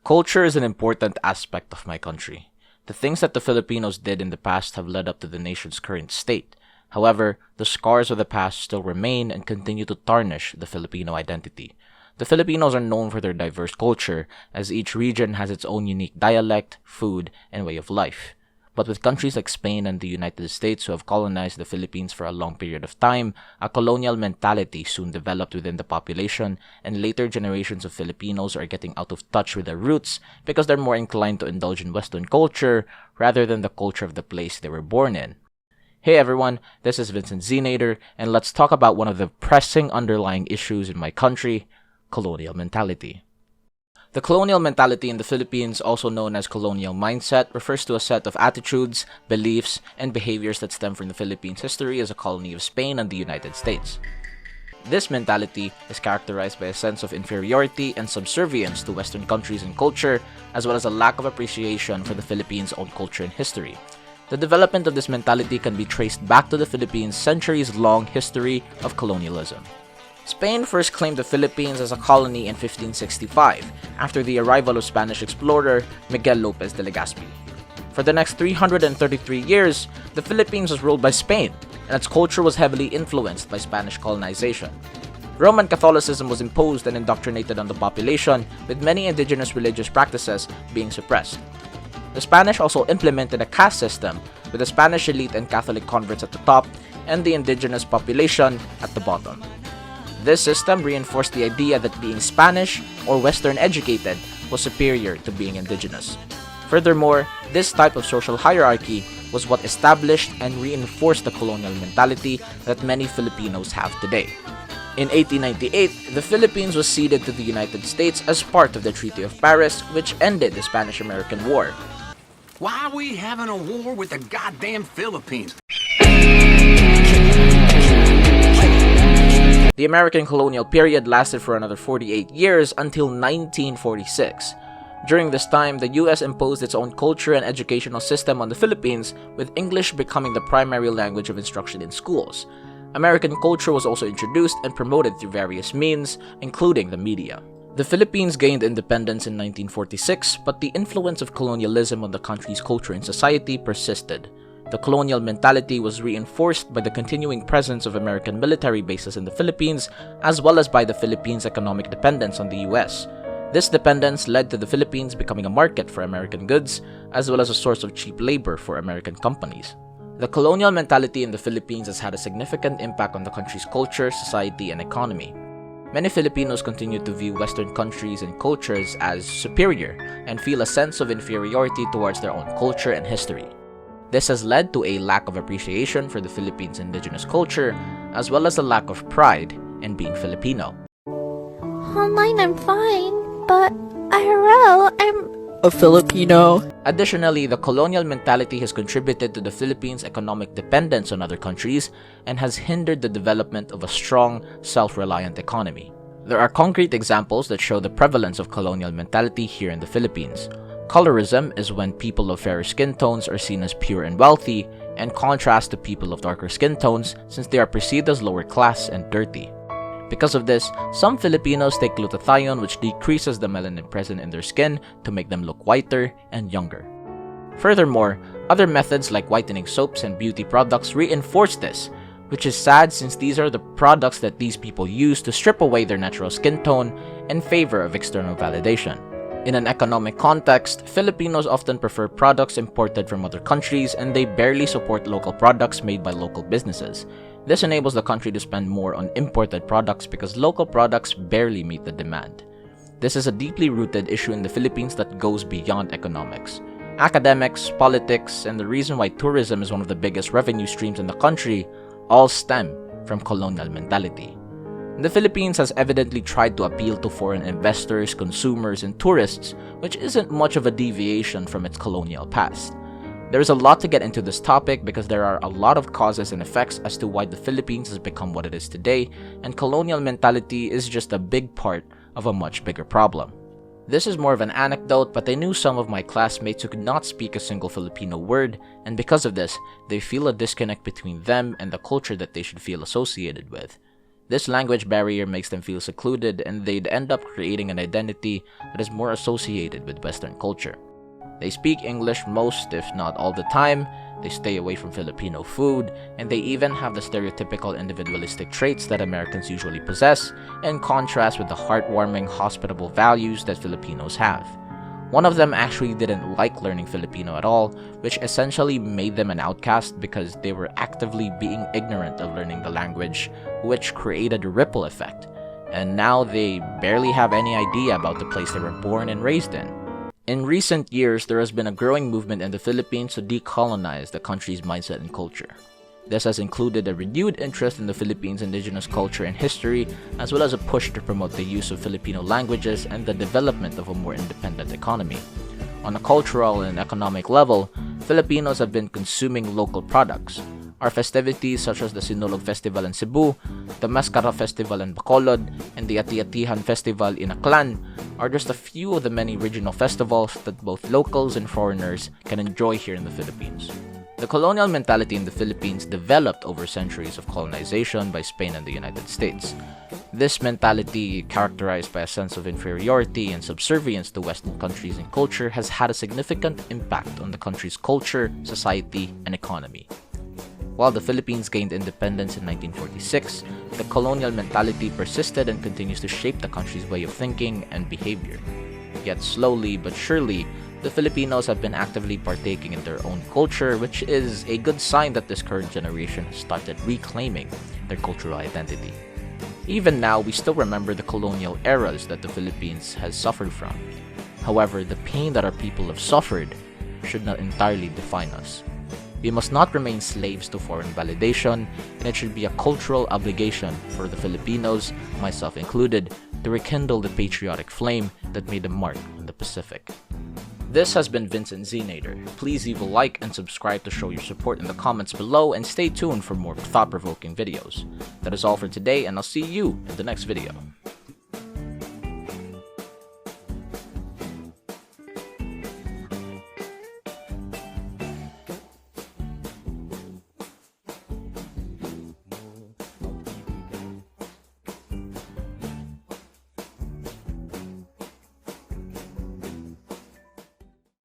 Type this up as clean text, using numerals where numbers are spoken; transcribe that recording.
Culture is an important aspect of my country. The things that the Filipinos did in the past have led up to the nation's current state. However, the scars of the past still remain and continue to tarnish the Filipino identity. The Filipinos are known for their diverse culture, as each region has its own unique dialect, food, and way of life. But with countries like Spain and the United States who have colonized the Philippines for a long period of time, a colonial mentality soon developed within the population, and later generations of Filipinos are getting out of touch with their roots because they're more inclined to indulge in Western culture rather than the culture of the place they were born in. Hey everyone, this is Vincent Znader, and let's talk about one of the pressing underlying issues in my country, colonial mentality. The colonial mentality in the Philippines, also known as colonial mindset, refers to a set of attitudes, beliefs, and behaviors that stem from the Philippines' history as a colony of Spain and the United States. This mentality is characterized by a sense of inferiority and subservience to Western countries and culture, as well as a lack of appreciation for the Philippines' own culture and history. The development of this mentality can be traced back to the Philippines' centuries-long history of colonialism. Spain first claimed the Philippines as a colony in 1565, after the arrival of Spanish explorer Miguel Lopez de Legazpi. For the next 333 years, the Philippines was ruled by Spain, and its culture was heavily influenced by Spanish colonization. Roman Catholicism was imposed and indoctrinated on the population, with many indigenous religious practices being suppressed. The Spanish also implemented a caste system, with the Spanish elite and Catholic converts at the top, and the indigenous population at the bottom. This system reinforced the idea that being Spanish or Western educated was superior to being indigenous. Furthermore, this type of social hierarchy was what established and reinforced the colonial mentality that many Filipinos have today. In 1898, the Philippines was ceded to the United States as part of the Treaty of Paris, which ended the Spanish-American War. Why are we having a war with the goddamn Philippines? The American colonial period lasted for another 48 years until 1946. During this time, the US imposed its own culture and educational system on the Philippines, with English becoming the primary language of instruction in schools. American culture was also introduced and promoted through various means, including the media. The Philippines gained independence in 1946, but the influence of colonialism on the country's culture and society persisted. The colonial mentality was reinforced by the continuing presence of American military bases in the Philippines, as well as by the Philippines' economic dependence on the US. This dependence led to the Philippines becoming a market for American goods, as well as a source of cheap labor for American companies. The colonial mentality in the Philippines has had a significant impact on the country's culture, society, and economy. Many Filipinos continue to view Western countries and cultures as superior and feel a sense of inferiority towards their own culture and history. This has led to a lack of appreciation for the Philippines' indigenous culture, as well as a lack of pride in being Filipino. Online I'm fine, but IRL I'm a Filipino. Additionally, the colonial mentality has contributed to the Philippines' economic dependence on other countries and has hindered the development of a strong, self-reliant economy. There are concrete examples that show the prevalence of colonial mentality here in the Philippines. Colorism is when people of fairer skin tones are seen as pure and wealthy, in contrast to people of darker skin tones since they are perceived as lower class and dirty. Because of this, some Filipinos take glutathione, which decreases the melanin present in their skin to make them look whiter and younger. Furthermore, other methods like whitening soaps and beauty products reinforce this, which is sad since these are the products that these people use to strip away their natural skin tone in favor of external validation. In an economic context, Filipinos often prefer products imported from other countries, and they barely support local products made by local businesses. This enables the country to spend more on imported products because local products barely meet the demand. This is a deeply rooted issue in the Philippines that goes beyond economics. Academics, politics, and the reason why tourism is one of the biggest revenue streams in the country all stem from colonial mentality. The Philippines has evidently tried to appeal to foreign investors, consumers, and tourists, which isn't much of a deviation from its colonial past. There is a lot to get into this topic because there are a lot of causes and effects as to why the Philippines has become what it is today, and colonial mentality is just a big part of a much bigger problem. This is more of an anecdote, but I knew some of my classmates who could not speak a single Filipino word, and because of this, they feel a disconnect between them and the culture that they should feel associated with. This language barrier makes them feel secluded, and they'd end up creating an identity that is more associated with Western culture. They speak English most, if not all the time, they stay away from Filipino food, and they even have the stereotypical individualistic traits that Americans usually possess, in contrast with the heartwarming, hospitable values that Filipinos have. One of them actually didn't like learning Filipino at all, which essentially made them an outcast because they were actively being ignorant of learning the language, which created a ripple effect. And now they barely have any idea about the place they were born and raised in. In recent years, there has been a growing movement in the Philippines to decolonize the country's mindset and culture. This has included a renewed interest in the Philippines' indigenous culture and history, as well as a push to promote the use of Filipino languages and the development of a more independent economy. On a cultural and economic level, Filipinos have been consuming local products. Our festivities such as the Sinulog Festival in Cebu, the Mascara Festival in Bacolod, and the Ati-Atihan Festival in Aklan are just a few of the many regional festivals that both locals and foreigners can enjoy here in the Philippines. The colonial mentality in the Philippines developed over centuries of colonization by Spain and the United States. This mentality, characterized by a sense of inferiority and subservience to Western countries and culture, has had a significant impact on the country's culture, society, and economy. While the Philippines gained independence in 1946, the colonial mentality persisted and continues to shape the country's way of thinking and behavior. Yet slowly but surely, the Filipinos have been actively partaking in their own culture, which is a good sign that this current generation has started reclaiming their cultural identity. Even now, we still remember the colonial eras that the Philippines has suffered from. However, the pain that our people have suffered should not entirely define us. We must not remain slaves to foreign validation, and it should be a cultural obligation for the Filipinos, myself included, to rekindle the patriotic flame that made a mark on the Pacific. This has been Vincent Znader. Please leave a like and subscribe to show your support in the comments below, and stay tuned for more thought-provoking videos. That is all for today, and I'll see you in the next video.